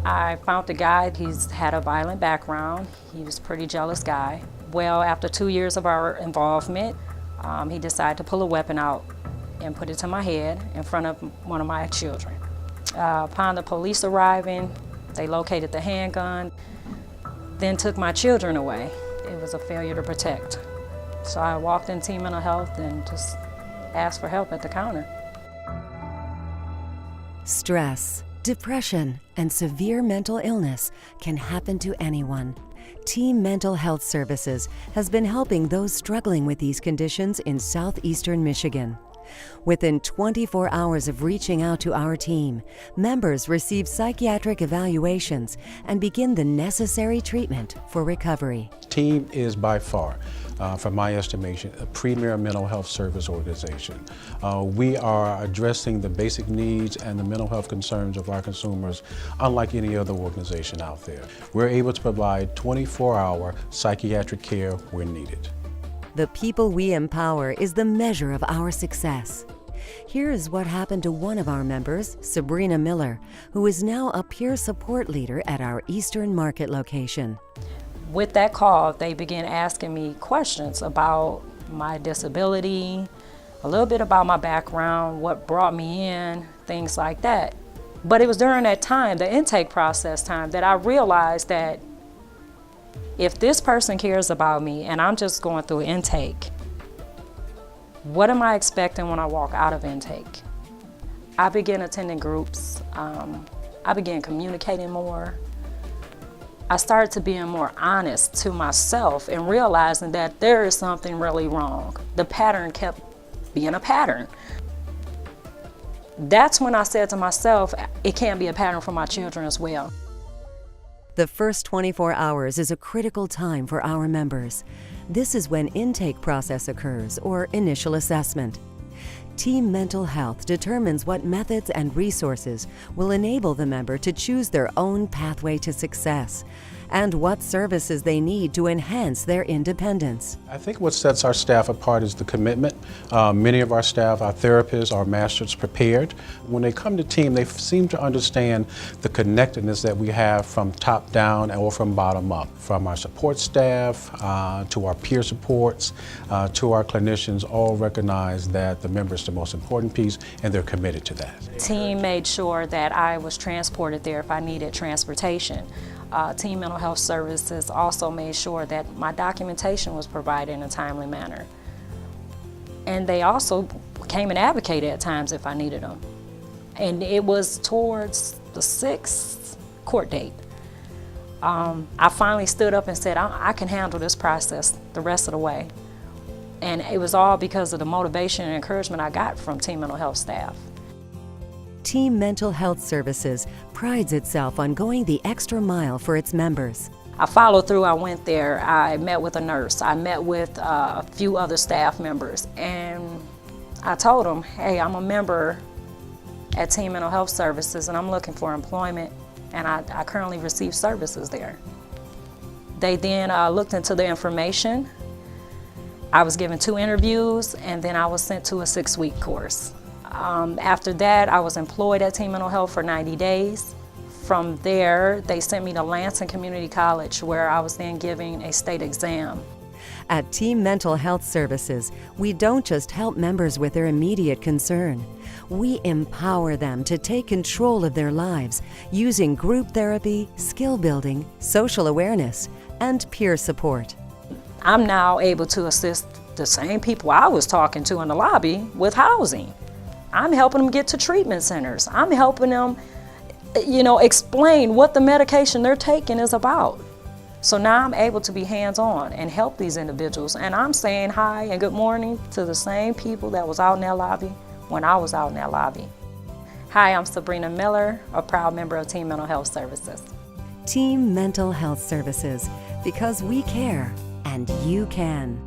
I found a guy, he's had a violent background. He was a pretty jealous guy. Well, after 2 years of our involvement, he decided to pull a weapon out and put it to my head in front of one of my children. Upon the police arriving, they located the handgun, then took my children away. It was a failure to protect. So I walked in Team Mental Health and just asked for help at the counter. Stress, depression, and severe mental illness can happen to anyone. Team Mental Health Services has been helping those struggling with these conditions in southeastern Michigan. Within 24 hours of reaching out to our team, members receive psychiatric evaluations and begin the necessary treatment for recovery. Team is by far, from my estimation, a premier mental health service organization. We are addressing the basic needs and the mental health concerns of our consumers unlike any other organization out there. We're able to provide 24-hour psychiatric care when needed. The people we empower is the measure of our success. Here is what happened to one of our members, Sabrina Miller, who is now a peer support leader at our Eastern Market location. With that call, they began asking me questions about my disability, a little bit about my background, what brought me in, things like that. But it was during that time, the intake process time, that I realized that if this person cares about me and I'm just going through intake, what am I expecting when I walk out of intake? I began attending groups. I began communicating more. I started to being more honest to myself and realizing that there is something really wrong. The pattern kept being a pattern. That's when I said to myself, it can't be a pattern for my children as well. The first 24 hours is a critical time for our members. This is when intake process occurs, or initial assessment. Team Mental Health determines what methods and resources will enable the member to choose their own pathway to success, and what services they need to enhance their independence. I think what sets our staff apart is the commitment. Many of our staff, our therapists, our masters prepared. When they come to Team, they seem to understand the connectedness that we have from top down or from bottom up. From our support staff to our peer supports to our clinicians, all recognize that the member is the most important piece and they're committed to that. Team made sure that I was transported there if I needed transportation. Team Mental Health Services also made sure that my documentation was provided in a timely manner. And they also came and advocated at times if I needed them. And it was towards the 6th court date. I finally stood up and said, I can handle this process the rest of the way. And it was all because of the motivation and encouragement I got from Team Mental Health staff. Team Mental Health Services prides itself on going the extra mile for its members. I followed through. I went there. I met with a nurse. I met with a few other staff members. And I told them, hey, I'm a member at Team Mental Health Services and I'm looking for employment, and I currently receive services there. They then looked into the information. I was given 2 interviews, and then I was sent to a 6-week course. After that, I was employed at Team Mental Health for 90 days. From there, they sent me to Lansing Community College, where I was then giving a state exam. At Team Mental Health Services, we don't just help members with their immediate concern. We empower them to take control of their lives using group therapy, skill building, social awareness, and peer support. I'm now able to assist the same people I was talking to in the lobby with housing. I'm helping them get to treatment centers. I'm helping them, explain what the medication they're taking is about. So now I'm able to be hands-on and help these individuals. And I'm saying hi and good morning to the same people that was out in that lobby when I was out in that lobby. Hi, I'm Sabrina Miller, a proud member of Team Mental Health Services. Team Mental Health Services, because we care and you can.